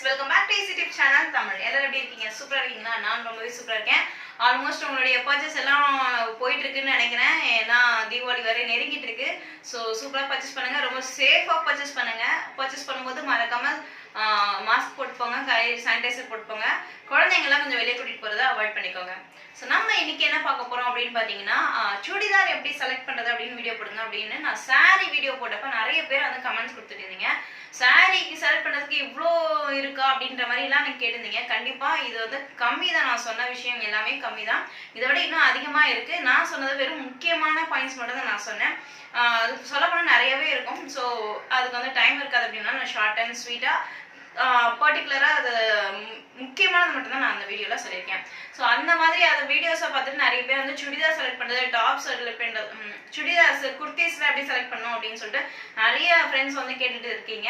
welcome back to easytipschanneltamil. எல்லாரும் எப்படி இருக்கீங்க? சூப்பரா இருக்கீங்களா? நான் ரொம்பவே சூப்பரா இருக்கேன். ஆல்மோஸ்ட் உங்களுடைய பர்ச்சேஸ் எல்லாம் போயிட்டு இருக்குன்னு நினைக்கிறேன். ஏன்னா தீபாவளி வரை நெருங்கிட்டு இருக்கு. ஸோ சூப்பரா பர்ச்சேஸ் பண்ணுங்க, ரொம்ப சேஃபா பர்ச்சேஸ் பண்ணுங்க. பர்ச்சேஸ் பண்ணும்போது மறக்காம மாஸ்க் போட்டுப்போங்க, கை சானிடைசர் போட்டுப்போங்க. குழந்தைங்கலாம் கொஞ்சம் வெளியே கூட்டிட்டு போறதை அவாய்ட் பண்ணிக்கோங்க. ஸோ நம்ம இன்னைக்கு என்ன பார்க்க போறோம் அப்படின்னு பார்த்தீங்கன்னா, சுடிதார் எப்படி செலக்ட் பண்றது அப்படின்னு வீடியோ போடுங்க அப்படின்னு நான் சாரி வீடியோ போட்டப்ப நிறைய பேர் வந்து கமெண்ட்ஸ் கொடுத்துட்டு இருந்தீங்க. சாரிக்கு செலக்ட் பண்ணுறதுக்கு இவ்வளோ இருக்கா அப்படின்ற மாதிரிலாம் எனக்கு கேட்டிருந்தீங்க. கண்டிப்பாக இது வந்து கம்மி தான். நான் சொன்ன விஷயம் எல்லாமே கம்மி தான். இதை விட இன்னும் அதிகமாக இருக்குது. நான் சொன்னது வெறும் முக்கியமான பாயிண்ட்ஸ் மட்டும் தான் நான் சொன்னேன். அது சொல்லப்போனால் நிறையவே இருக்கும். ஸோ அதுக்கு வந்து டைம் இருக்காது அப்படின்னா நான் ஷார்ட் அண்ட் ஸ்வீட்டாக பர்டிகுலராக அது முக்கியமானது மட்டும்தான் நான் அந்த வீடியோவில் சொல்லியிருக்கேன். ஸோ அந்த மாதிரி அந்த வீடியோஸை பார்த்துட்டு நிறைய பேர் வந்து சுடிதார் செலக்ட் பண்ணுறது, டாப் செலக்ட் பண்ணுறது, சுடிதார்ஸ் குர்த்திஸில் எப்படி செலக்ட் பண்ணணும் அப்படின்னு சொல்லிட்டு நிறைய ஃப்ரெண்ட்ஸ் வந்து கேட்டுட்டு இருக்கீங்க.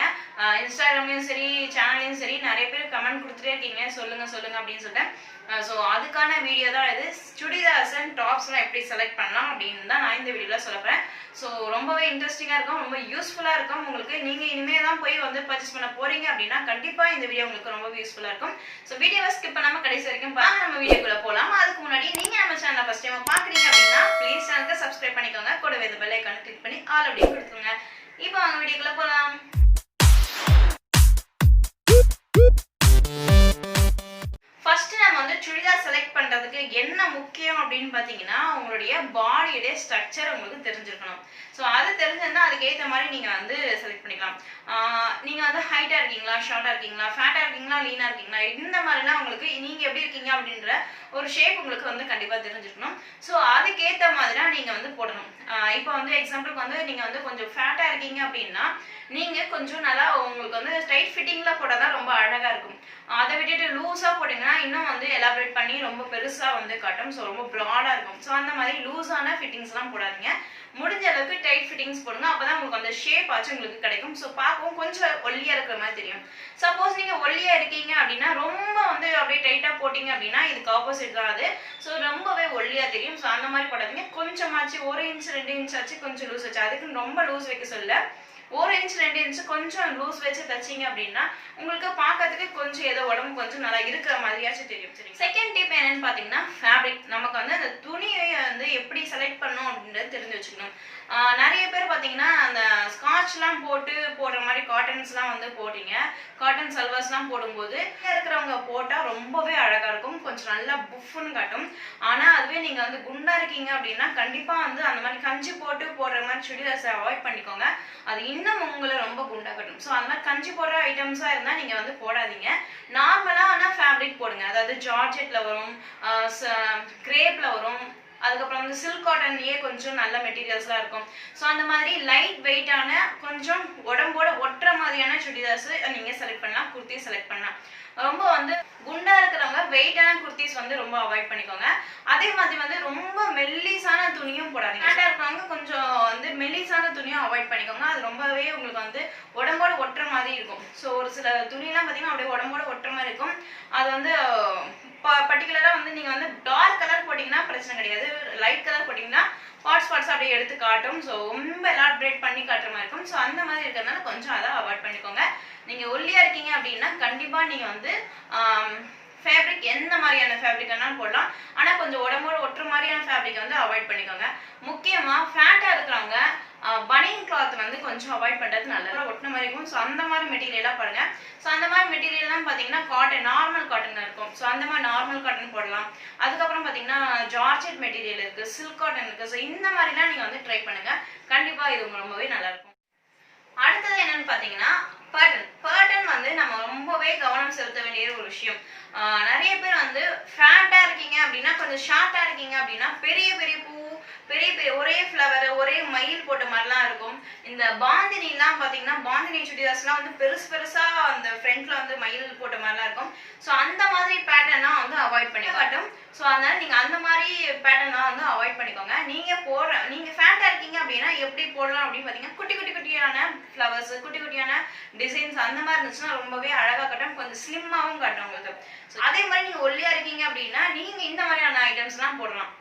இன்ஸ்டாகிராம்லையும் சரி, சேனல்லையும் சரி நிறைய பேர் கமெண்ட் கொடுத்துட்டே இருக்கீங்க, சொல்லுங்கள் சொல்லுங்கள் அப்படின்னு சொல்லிட்டு. ஸோ அதுக்கான வீடியோ தான் இது. சுடிதார்ஸ் அண்ட் டாப்ஸ்லாம் எப்படி செலக்ட் பண்ணலாம் அப்படின்னு தான் நான் இந்த வீடியோவில் சொல்லப்பேன். ஸோ ரொம்பவே இன்ட்ரெஸ்டிங்காக இருக்கும், ரொம்ப யூஸ்ஃபுல்லாக இருக்கும் உங்களுக்கு. நீங்கள் இனிமேல் தான் போய் வந்து பர்ச்சேஸ் பண்ண போறீங்க அப்படின்னா கண்டிப்பாக இந்த வீடியோ உங்களுக்கு ரொம்ப யூஸ்ஃபுல்லாக இருக்கும். ஸோ வீடியோவை ஸ்கிப் பண்ணாமல் கடைசி வரைக்கும் பாருங்க. நம்ம வீடியோக்குள்ளே போகலாம். அதுக்கு முன்னாடி நீங்கள் நம்ம சேனலை ஃபர்ஸ்ட் டைம் பார்க்குறீங்க அப்படின்னா ப்ளீஸ் சேனலுக்கு சப்ஸ்கிரைப் பண்ணிக்கோங்க. கூடவே இந்த பெல் ஐக்கானை கிளிக் பண்ணி ஆல் அப்படின்னு கொடுத்துருங்க. இப்போ அவங்க வீடியோக்குள்ளே போகலாம். ஃபர்ஸ்ட் நம்ம வந்து சுடிதார் செலக்ட் பண்றதுக்கு என்ன முக்கியம் அப்படின்னு பாத்தீங்கன்னா, உங்களுடைய பாடியோட ஸ்ட்ரக்சர் உங்களுக்கு தெரிஞ்சிருக்கணும். ஸோ அது தெரிஞ்சிருந்தா அதுக்கேற்ற மாதிரி நீங்க வந்து செலக்ட் பண்ணிக்கலாம். நீங்க வந்து ஹைட்டா இருக்கீங்களா, ஷார்ட்டா இருக்கீங்களா, ஃபேட்டா இருக்கீங்களா, லீனா இருக்கீங்களா, இந்த மாதிரிலாம் உங்களுக்கு நீங்க எப்படி இருக்கீங்க அப்படின்ற ஒரு ஷேப் உங்களுக்கு வந்து கண்டிப்பா தெரிஞ்சிருக்கணும். ஸோ அதுக்கேற்ற மாதிரி தான் நீங்க வந்து போடணும். இப்போ வந்து எக்ஸாம்பிளுக்கு வந்து நீங்க வந்து கொஞ்சம் ஃபேட்டா இருக்கீங்க அப்படின்னா நீங்க கொஞ்சம் நல்லா உங்களுக்கு வந்து டைட் ஃபிட்டிங்ல போட்டாதான் ரொம்ப அழகா இருக்கும். அதை விட்டுட்டு லூஸா போட்டீங்கன்னா இன்னும் வந்து எலாபரேட் பண்ணி ரொம்ப பெருசா வந்து காட்டும். ஸோ ரொம்ப ப்ராடா இருக்கும். ஸோ அந்த மாதிரி லூஸான ஃபிட்டிங்ஸ் எல்லாம் போடாதீங்க. முடிஞ்ச அளவுக்கு டைட் ஃபிட்டிங்ஸ் போடுங்க. அப்பதான் உங்களுக்கு அந்த ஷேப் ஆச்சு உங்களுக்கு கிடைக்கும். ஸோ பார்க்கவும் கொஞ்சம் ஒல்லியா இருக்கிற மாதிரி தெரியும். சப்போஸ் நீங்க ஒல்லியா இருக்கீங்க அப்படின்னா ரொம்ப வந்து அப்படியே டைட்டா போட்டீங்க அப்படின்னா இதுக்கு ஆப்போசிட் தான் அது. ஸோ ரொம்பவே ஒல்லியா தெரியும். ஸோ அந்த மாதிரி போடாதீங்க. கொஞ்சமாச்சு 1 இன்ச் 2 இன்ச் ஆச்சு கொஞ்சம் லூஸ் வச்சு, அதுக்கு ரொம்ப லூஸ் வைக்க சொல்ல, 1 இன்ச் 2 இன்ச் கொஞ்சம் லூஸ் வச்சு தச்சிங்க அப்படின்னா உங்களுக்கு பார்க்கறதுக்கு கொஞ்சம் ஏதோ உடம்பு கொஞ்சம் நல்லா இருக்கிற மாதிரியாச்சும் தெரியும். சரி, செகண்ட் டிப் என்னன்னு பாத்தீங்கன்னா ஃபேப்ரிக். நமக்கு வந்து அந்த துணியை வந்து எப்படி செலக்ட் பண்ணணும் அப்படின்றது தெரிஞ்சு வச்சுக்கணும். நிறைய பேர் பாத்தீங்கன்னா அந்த ஸ்காட்ச்லாம் போட்டு போடுற மாதிரி காட்டன்ஸ்லாம் வந்து போட்டீங்க, காட்டன் சல்வாஸ்லாம் போடும்போது இருக்கிறவங்க போட்டா ரொம்பவே அழகா இருக்கும், கொஞ்சம் நல்லா புஃப்னு காட்டும். ஆனா அதுவே நீங்க வந்து குண்டா இருக்கீங்க அப்படின்னா கண்டிப்பா வந்து அந்த மாதிரி கஞ்சி போட்டு போடுற மாதிரி சுடிதார்ஸை அவாய்ட் பண்ணிக்கோங்க. அது இன்னும் உங்களை ரொம்ப குண்டா கட்டும். ஸோ அந்த மாதிரி கஞ்சி போடுற ஐட்டம்ஸா இருந்தா நீங்க வந்து போடாதீங்க. நார்மலான ஃபேப்ரிக் போடுங்க. அதாவது ஜார்ஜெட்ல வரும், கிரேப்ல வரும், அதுக்கப்புறம் வந்து சில்க் காட்டன்லயே கொஞ்சம் நல்ல மெட்டீரியல்ஸ்லாம் இருக்கும். ஸோ அந்த மாதிரி லைட் வெயிட்டான கொஞ்சம் உடம்போட ஒட்டுற மாதிரியான சுடிதார்ஸ் நீங்க செலக்ட் பண்ணலாம், குர்த்தி செலக்ட் பண்ணலாம். ரொம்ப வந்து குண்டா இருக்கிறவங்க வெயிட்டான குர்த்திஸ் வந்து ரொம்ப அவாய்ட் பண்ணிக்கோங்க. அதே மாதிரி வந்து ரொம்ப மெல்லிசான துணியும் போடாதீங்க. ஃபேட்டா இருக்கிறவங்க கொஞ்சம் வந்து மெல்லிசான துணியும் அவாய்ட் பண்ணிக்கோங்க. அது ரொம்பவே உங்களுக்கு வந்து உடம்போட ஒட்டுற மாதிரி இருக்கும். ஸோ ஒரு சில துணியெல்லாம் பார்த்தீங்கன்னா அப்படியே உடம்போட ஒட்டுற மாதிரி இருக்கும். அது வந்து பர்டிகுலரா வந்து நீங்க வந்து டார்க் கலர் போட்டீங்கன்னா பிரச்சனை கிடையாது. லைட் கலர் போட்டீங்கன்னா பார்ட்ஸ் அப்படியே எடுத்து காட்டும். ஸோ ரொம்ப எலாபரேட் பண்ணி காட்டுற மாதிரி இருக்கும். ஸோ அந்த மாதிரி இருக்கிறதுனால கொஞ்சம் அதை அவாய்ட் பண்ணிக்கோங்க. நீங்க ஒல்லியா இருக்கீங்க அப்படின்னா கண்டிப்பா நீங்க வந்து ஃபேப்ரிக் எந்த மாதிரியான ஃபேப்ரிக் வேணாலும் போடலாம். ஆனா கொஞ்சம் உடம்போட ஒட்டுற மாதிரியான ஃபேப்ரிக் வந்து அவாய்ட் பண்ணிக்கோங்க. முக்கியமா ஃபேட்டா இருக்கிறவங்க பனியன் கிளாத் வந்து கொஞ்சம் அவாய்ட் பண்றது நல்லது. ஒட்டின மாதிரி இருக்கும். ஸோ அந்த மாதிரி மெட்டீரியலா பாருங்க. ஸோ அந்த மாதிரி மெட்டீரியல்லாம் பாத்தீங்கன்னா காட்டன், நார்மல் காட்டன் இருக்கும். ஸோ அந்த மாதிரி நார்மல் காட்டன் போடலாம். அதுக்கப்புறம் பாத்தீங்கன்னா ஜார்ஜெட் மெட்டீரியல் இருக்கு, சில்க் காட்டன் இருக்கு. ஸோ இந்த மாதிரிலாம் நீங்க வந்து ட்ரை பண்ணுங்க. கண்டிப்பா இது ரொம்பவே நல்லா இருக்கும். அடுத்தது என்னன்னு பாத்தீங்கன்னா பேட்டர்ன் வந்து நம்ம ரொம்பவே கவனம் செலுத்த வேண்டிய ஒரு விஷயம். நிறைய பேர் வந்து ஃபேட்டா இருக்கீங்க அப்படின்னா, கொஞ்சம் ஷார்ட்டா இருக்கீங்க அப்படின்னா பெரிய பெரிய பூ, பெரிய பெரிய ஒரே ஃப்ளவர், ஒரே மயில் போட்ட மாதிரிலாம் இருக்கும். இந்த பாந்தினிலாம் பாத்தீங்கன்னா, பாந்தினி சுடிதார்ஸ்லாம் வந்து பெருசு பெருசா அந்த ஃப்ரண்ட்ல வந்து மயில் போட்ட மாதிரிலாம் இருக்கும். ஸோ அந்த மாதிரி பேட்டர்னா வந்து அவாய்ட் பண்ணி காட்டும். ஸோ அதனால நீங்க அந்த மாதிரி பேட்டர்னா வந்து அவாய்ட் பண்ணிக்கோங்க. நீங்க ஃபேட்டா இருக்கீங்க அப்படின்னா எப்படி போடலாம் அப்படின்னு பாத்தீங்கன்னா, குட்டி குட்டியான ஃப்ளவர்ஸ், குட்டி குட்டியான டிசைன்ஸ் அந்த மாதிரி இருந்துச்சுன்னா ரொம்பவே அழகா காட்டும், கொஞ்சம் ஸ்லிம்மாவும் காட்டும் உங்களுக்கு. அதே மாதிரி நீங்க ஒல்லியா இருக்கீங்க அப்படின்னா நீங்க இந்த மாதிரியான ஐட்டம்ஸ் எல்லாம் போடலாம்.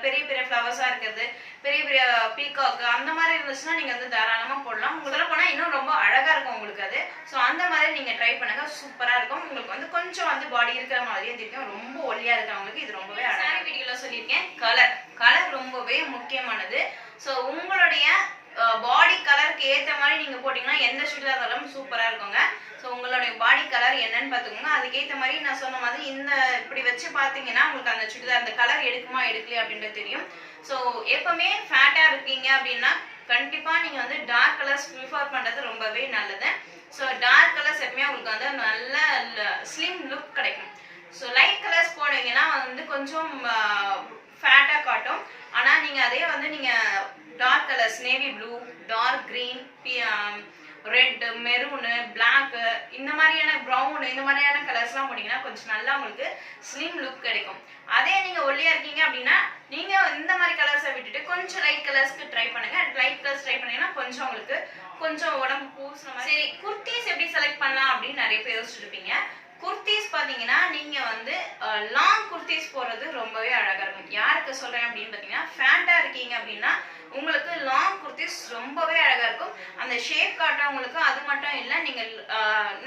பெரிய பெரிய ஃப்ளவர்ஸா இருக்கிறது, பெரிய பெரிய பீகாக் அந்த மாதிரி இருந்துச்சுன்னா நீங்க வந்து தாராளமா போடலாம். உங்களுக்கு போனா இன்னும் ரொம்ப அழகா இருக்கும் உங்களுக்கு அது. ஸோ அந்த மாதிரி நீங்க ட்ரை பண்ணுங்க, சூப்பரா இருக்கும். உங்களுக்கு வந்து கொஞ்சம் வந்து பாடி இருக்கிற மாதிரியே தெரியும். ரொம்ப ஒல்லியா இருக்கிறவங்களுக்கு இது ரொம்பவே அழகா. வீடியோல சொல்லியிருக்கேன், கலர் ரொம்பவே முக்கியமானது. ஸோ உங்களுடைய பாடி கலருக்கு ஏற்ற மாதிரி நீங்க போட்டீங்கன்னா எந்த சுடிதார் இருந்தாலும் சூப்பரா இருக்குங்க. ஸோ உங்களுடைய பாடி கலர் என்னன்னு பார்த்துக்கோங்க. அதுக்கேற்ற மாதிரி நான் சொன்ன மாதிரி இந்த இப்படி வச்சு பார்த்தீங்கன்னா உங்களுக்கு அந்த சுடிதார் அந்த கலர் எடுக்குமா எடுக்கலையா அப்படின்றது தெரியும். ஸோ எப்பவுமே ஃபேட்டா இருக்கீங்க அப்படின்னா கண்டிப்பா நீங்க வந்து டார்க் கலர்ஸ் ப்ரிஃபர் பண்றது ரொம்பவே நல்லது. ஸோ டார்க் கலர்ஸ் எப்பவுமே உங்களுக்கு வந்து நல்ல ஸ்லிம் லுக் கிடைக்கும். ஸோ லைட் கலர்ஸ் போனீங்கன்னா வந்து கொஞ்சம் ஃபேட்டா காட்டும். ஆனா நீங்க அதே வந்து நீங்க dark colours navy blue, dark green, red, maroon, black, இந்த மாதிரியான ப்ரௌன், இந்த மாதிரியான கலர்ஸ்லாம் போனீங்கன்னா கொஞ்சம் நல்லா உங்களுக்கு ஸ்லிம் லுக் கிடைக்கும். அதே நீங்க ஒல்லியா இருக்கீங்க அப்படின்னா நீங்க இந்த மாதிரி கலர்ஸை விட்டுட்டு கொஞ்சம் லைட் கலர்ஸ்க்கு ட்ரை பண்ணுங்க. லைட் கலர்ஸ் ட்ரை பண்ணீங்கன்னா கொஞ்சம் உங்களுக்கு கொஞ்சம் உடம்பு பூசுன மாதிரி. சரி, குர்த்திஸ் எப்படி செலக்ட் பண்ணலாம் அப்படின்னு நிறைய பேர் யோசிச்சுட்டு இருப்பீங்க. குர்த்திஸ் பாத்தீங்கன்னா நீங்க வந்து லாங் குர்த்திஸ் போடுறது ரொம்பவே அழகா இருக்கும். யாருக்கு சொல்றேன் அப்படின்னு பாத்தீங்கன்னா ஃபேட்டா இருக்கீங்க அப்படின்னா உங்களுக்கு லாங் குர்த்திஸ் ரொம்பவே அழகா இருக்கும். அந்த ஷேப் காட்டும் உங்களுக்கு. அது மட்டும் இல்ல நீங்க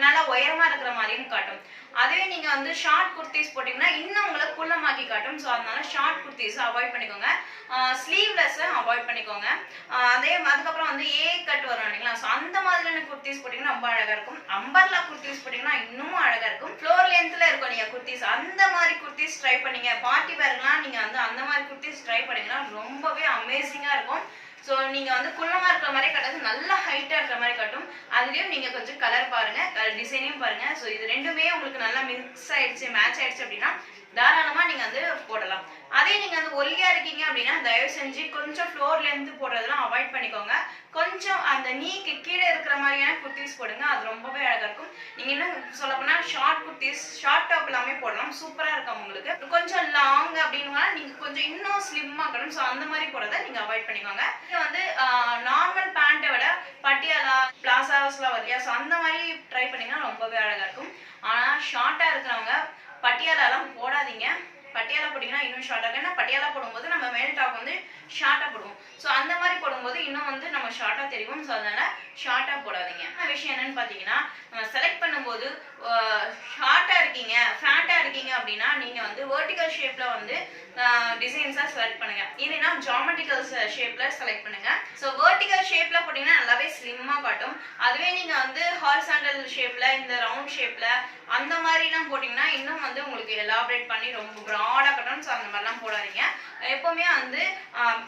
நல்லா உயரமா இருக்கிற மாதிரியும் காட்டும். அதுவே நீங்க வந்து ஷார்ட் குர்த்திஸ் போட்டீங்கன்னா இன்னும் உங்களை குள்ளமாக்கி காட்டும். ஸோ அதனால ஷார்ட் குர்த்திஸ் அவாய்ட் பண்ணிக்கோங்க. ஸ்லீவ்லெஸ் அவாய்ட் பண்ணிக்கோங்க. அதுக்கப்புறம் வந்து ஏ கட் வரும் இல்லைங்களா, ஸோ அந்த மாதிரியான குர்த்திஸ் போட்டீங்கன்னா ரொம்ப அழகா இருக்கும். அம்பர்லா குர்த்திஸ் போட்டீங்கன்னா இன்னமும் அழகா இருக்கும். ஃப்ளோர் லென்த்ல இருக்கும் நீங்க குர்த்திஸ். அந்த மாதிரி குர்த்திஸ் ட்ரை பண்ணீங்க, பார்ட்டி வேர்லாம் நீங்க வந்து அந்த மாதிரி குர்த்திஸ் ட்ரை பண்ணீங்கன்னா ரொம்பவே அமேசிங்கா இருக்கும். ஸோ நீங்க வந்து குள்ளமா இருக்கிற மாதிரி காட்டாது, நல்லா ஹைட்டா இருக்கிற மாதிரி காட்டும். அதுலயும் நீங்க கொஞ்சம் கலர் பாருங்க, டிசைனையும் பாருங்க. ஸோ இது ரெண்டுமே உங்களுக்கு நல்லா மிக்ஸ் ஆயிடுச்சு, மேட்ச் ஆயிடுச்சு அப்படின்னா தாராளமா நீங்க வந்து போடலாம். அதே நீங்க வந்து ஒல்லியா இருக்கீங்க அப்படின்னா தயவு செஞ்சு கொஞ்சம் ஃப்ளோர் லென்த் போடுறதெல்லாம் அவாய்ட் பண்ணிக்கோங்க. கொஞ்சம் அந்த நீக்கு கீழே இருக்கிற மாதிரியான குர்த்திஸ் போடுங்க, அது ரொம்பவே அழகா இருக்கும். நீங்க இன்னும் சொல்ல போனா ஷார்ட் குர்த்திஸ், ஷார்ட் டாப் எல்லாமே போடலாம், சூப்பரா இருக்கும் உங்களுக்கு. கொஞ்சம் லாங் அப்படின்னா நீங்க கொஞ்சம் இன்னும் ஸ்லிம் ஆகணும். ஸோ அந்த மாதிரி போடுறத நீங்க அவாய்ட் பண்ணிக்கோங்க. இது வந்து நார்மல் பேண்ட்டை விட பட்டியாலா பிளாசாஸ்லாம் வரலையா, ஸோ அந்த மாதிரி ட்ரை பண்ணீங்கன்னா ரொம்பவே அழகா இருக்கும். ஆனா ஷார்ட்டா இருக்கிறவங்க பட்டியாலாம் போடாதீங்க. பட்டியாலா போட்டீங்கன்னா இன்னும் ஷார்ட்டா இருக்கும். ஏன்னா பட்டியாலா போடும்போது நம்ம மேல் டாப் வந்து ஷார்ட்டா போடுவோம். ஸோ அந்த மாதிரி போடும்போது இன்னும் வந்து நம்ம ஷார்ட்டா தெரியும். ஸோ அதனால ஷார்ட்டா போடாதீங்க. விஷயம் என்னன்னு பார்த்தீங்கன்னா நம்ம செலக்ட் பண்ணும்போது ஷார்ட்டா இருக்கீங்க, ஃபேட்டா இருக்கீங்க அப்படின்னா நீங்க வந்து வெர்டிகல் ஷேப்ல வந்து டிசைன்ஸா செலக்ட் பண்ணுங்க. இல்லைன்னா ஜாமெட்ரிக்கல் ஷேப்ல செலக்ட் பண்ணுங்க. ஸோ வெர்டிகல் ஷேப்ல போட்டீங்கன்னா நல்லாவே ஸ்லிம்மா காட்டும். அதுவே நீங்க வந்து ஹாரிசாண்டல் ஷேப்ல இந்த ரவுண்ட் ஷேப்ல அந்த மாதிரிலாம் போட்டீங்கன்னா இன்னும் வந்து உங்களுக்கு எலாபரேட் பண்ணி ரொம்ப ப்ராடா காட்டும். ஸோ அந்த மாதிரிலாம் போடாதீங்க. எப்பவுமே வந்து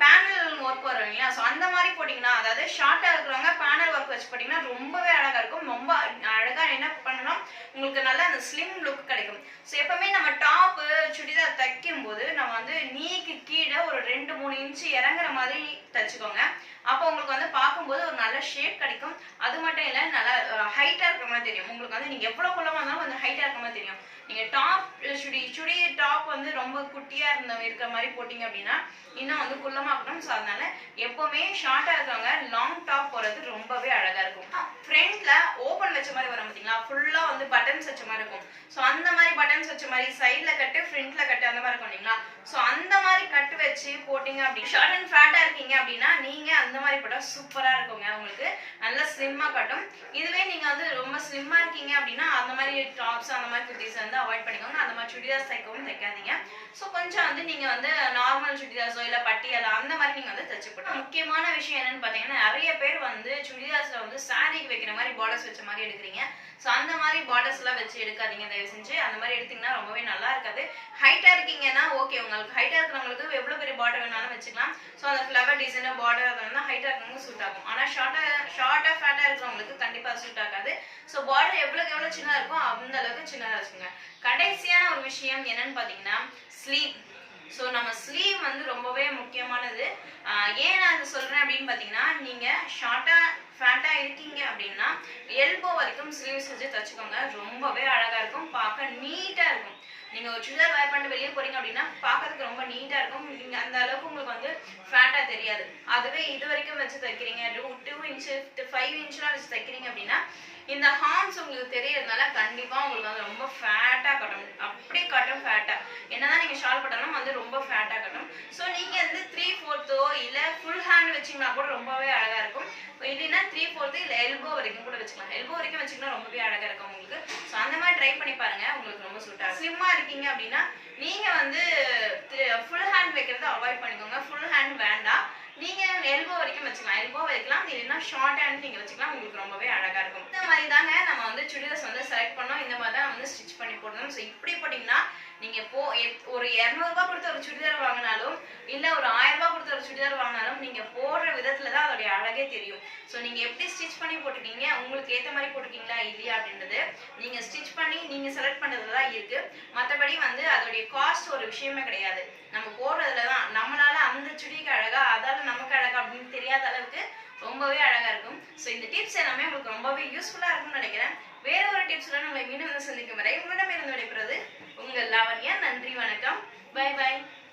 பேனல் ஒர்க் வரும் இல்லையா, ஸோ அந்த மாதிரி போட்டீங்கன்னா அதாவது ஷார்ட்டா இருக்கிறவங்க பேனல் ஒர்க் வச்சு போட்டீங்கன்னா ரொம்பவே அழகா இருக்கும். ரொம்ப அழகா என்ன பண்ணணும் உங்களுக்கு நல்லா அந்த ஸ்லிம் லுக் கிடைக்கும். ஸோ எப்பவுமே நம்ம டாப்பு சுடிதார் தைக்கும் போது நம்ம வந்து நீக்கு கீழே ஒரு 2-3 இன்ச்சு இறங்குற மாதிரி தைச்சுக்கோங்க. அப்போ உங்களுக்கு வந்து பார்க்கும்போது ஒரு நல்ல ஷேப் கிடைக்கும். அது மட்டும் இல்லை நல்லா ஹைட்டா இருக்கிற மாதிரி தெரியும். உங்களுக்கு வந்து நீங்க எவ்வளவு குள்ளமா இருந்தாலும் கொஞ்சம் ஹைட்டா இருக்கிற மாதிரி தெரியும். நீங்க டாப் சுடி டாப் வந்து ரொம்ப குட்டியா இருக்கிற மாதிரி போட்டீங்க அப்படின்னா இன்னும் வந்து குள்ளமா இருக்கணும். ஸோ அதனால எப்பவுமே ஷார்ட்டா இருக்கிறவங்க லாங் டாப் போறது ரொம்பவே அழகா இருக்கும். ஃப்ரண்ட்ல ஓபன் வச்ச மாதிரி வரும் பார்த்தீங்களா, ஃபுல்லா வந்து பட்டன்ஸ் வச்ச மாதிரி இருக்கும். ஸோ அந்த மாதிரி பட்டன்ஸ் வச்ச மாதிரி சைட்ல கட்டு ஃப்ரண்ட்ல கட்டு அந்த மாதிரி இருக்கும் இல்லைங்களா, ஸோ அந்த மாதிரி கட்டு வச்சு போட்டீங்க அப்படின்னு ஷார்ட் அண்ட் ஃபேட்டா இருக்கீங்க அப்படின்னா நீங்க அந்த மாதிரி போட்டா சூப்பரா இருக்குங்க. உங்களுக்கு நல்லா ஸ்லிம்மா காட்டும். இதுவே நீங்க வந்து ரொம்ப ஸ்லிம்மா இருக்கீங்க அப்படின்னா அந்த மாதிரி டாப்ஸ் அந்த மாதிரி குர்த்திஸ் வந்து அவாய்ட் பண்ணிக்கோங்க. அந்த மாதிரி சுடிதார்ஸ் தைக்கவும் தைக்காதீங்க. ஸோ கொஞ்சம் வந்து நீங்க வந்து நார்மல் சுடிதார்ஸோ இல்லை பட்டியாலா அந்த மாதிரி நீங்க வந்து தைச்சு போட்டோம். முக்கியமான விஷயம் என்னன்னு பார்த்தீங்கன்னா நிறைய பேர் வந்து சுடிதார்ஸ்ல வந்து சாரிக்கு வைக்கிற மாதிரி பார்டர்ஸ் வச்ச மாதிரி எடுக்கிறீங்க. ஸோ அந்த மாதிரி பார்டர்ஸ் எல்லாம் வச்சு எடுக்காதீங்க தயவு செஞ்சு. அந்த மாதிரி எடுத்தீங்கன்னா ரொம்பவே நல்லா இருக்காது. ஹைட்டா இருக்கீங்கன்னா ஓகே, உங்களுக்கு ஹைட்டா இருக்கிறவங்களுக்கு எவ்வளவு பெரிய பார்டர் வேணாலும் வச்சுக்கலாம். ஸோ அந்த ஃபிளவர் டிசைனர் பார்டர் அதெல்லாம் ஹைட்டா இருக்கிறவங்க சூட் ஆகும். ஆனால் ஷார்ட்டா ஃபேட்டா இருக்கிறவங்களுக்கு கண்டிப்பா சூட் ஆகாது. ஸோ பார்டர் எவ்வளவு சின்னதா இருக்கோ அந்த அளவுக்கு சின்னதா வச்சுங்க. கடைசியான ஒரு விஷயம் என்னன்னு பார்த்தீங்கன்னா ஸ்லீவ். ஸோ நம்ம ஸ்லீவ் வந்து ரொம்பவே முக்கியமானது. ஏன் நான் இது சொல்றேன் அப்படின்னு பார்த்தீங்கன்னா நீங்க ஷார்ட்டா ஃபேட்டா இருக்கீங்க அப்படின்னா எல்போ வரைக்கும் ஸ்லீவ்ஸ் வச்சு தச்சுக்கோங்க. ரொம்பவே அழகா இருக்கும், பார்க்க நீட்டா இருக்கும். நீங்க ஒரு சுடிதார் வேர் பண்ணிட்டு வெளியே போறீங்க அப்படின்னா பார்க்கறதுக்கு ரொம்ப நீட்டா இருக்கும். நீங்க அந்த அளவுக்கு உங்களுக்கு வந்து ஃபேட்டா தெரியாது. அதுவே இது வரைக்கும் வச்சு தைக்கிறீங்க, 2 இன்ச்சு 5 இன்ச்லாம் வச்சு தைக்கிறீங்க அப்படின்னா இந்த ஹார்ம்ஸ் உங்களுக்கு தெரியறதுனால கண்டிப்பா உங்களுக்கு வந்து ரொம்ப ஃபேட்டா காட்டும். அப்படி எப்படி காட்டும் ஃபேட்டா. என்னதான் நீங்க ஷால் போட்டாலும் வந்து ரொம்ப ஃபேட்டா காட்டும். ஸோ நீங்க வந்து 3/4 இல்ல ஃபுல் ஹேண்ட் வச்சீங்கன்னா கூட ரொம்பவே அழகா இருக்கும். இல்லைன்னா 3/4 இல்ல எல்போ வரைக்கும் கூட வச்சுக்கலாம். எல்போ வரைக்கும் வச்சீங்கன்னா ரொம்பவே அழகா இருக்கும் உங்களுக்கு. ஸோ அந்த மாதிரி ட்ரை பண்ணி பாருங்க, உங்களுக்கு ரொம்ப சூட் ஆகும். ஸ்லிம்மா இருக்கீங்க அப்படின்னா நீங்க வந்து ஃபுல் ஹேண்ட் வைக்கிறத அவாய்ட் பண்ணிக்கோங்க. ஃபுல் ஹேண்ட் வேண்டாம். நீங்க எல்போ வரைக்கும் வச்சுக்கலாம். எல்போ வைக்கலாம், இல்லைன்னா ஷார்ட் ஹேண்ட் நீங்க வச்சுக்கலாம். உங்களுக்கு ரொம்பவே அழகா இருக்கும். இந்த மாதிரி தாங்க நம்ம வந்து சுடிதார்ஸ் வந்து செலக்ட் பண்ணோம். இந்த மாதிரி தான் வந்து ஸ்டிச் பண்ணி போடணும். ஸோ இப்படி போட்டீங்கன்னா நீங்க ஒரு 200 ரூபாய் கொடுத்த ஒரு சுடிதார் வாங்கினாலும் இல்ல ஒரு 1000 ரூபாய் கொடுத்த ஒரு சுடிதார் வாங்கினாலும் நீங்க போடுற விதத்துல தான் அதோடைய அழகே தெரியும். ஸோ நீங்க எப்படி ஸ்டிச் பண்ணி போட்டுருக்கீங்க, உங்களுக்கு ஏற்ற மாதிரி போட்டுருக்கீங்களா இல்லையா அப்படின்றது நீங்க ஸ்டிச் பண்ணி நீங்க செலக்ட் பண்றதுல தான் இருக்கு. மற்றபடி வந்து அதோடைய காஸ்ட் ஒரு விஷயமே கிடையாது. நம்ம போடுறதுல தான் நம்மளால அந்த சுடிக்கு அழகா அதால நமக்கு அழகா அப்படின்னு தெரியாத அளவுக்கு ரொம்பவே அழகா இருக்கும். ஸோ இந்த டிப்ஸ் எல்லாமே உங்களுக்கு ரொம்பவே யூஸ்ஃபுல்லா இருக்கும்னு நினைக்கிறேன். வேற ஒரு டிப்ஸ்ல உங்களை மீண்டும் சந்திக்கும் வரை உங்களிடமிருந்து விடைபெறுவது உங்கள் லாவண்யா. நன்றி, வணக்கம், பை பை.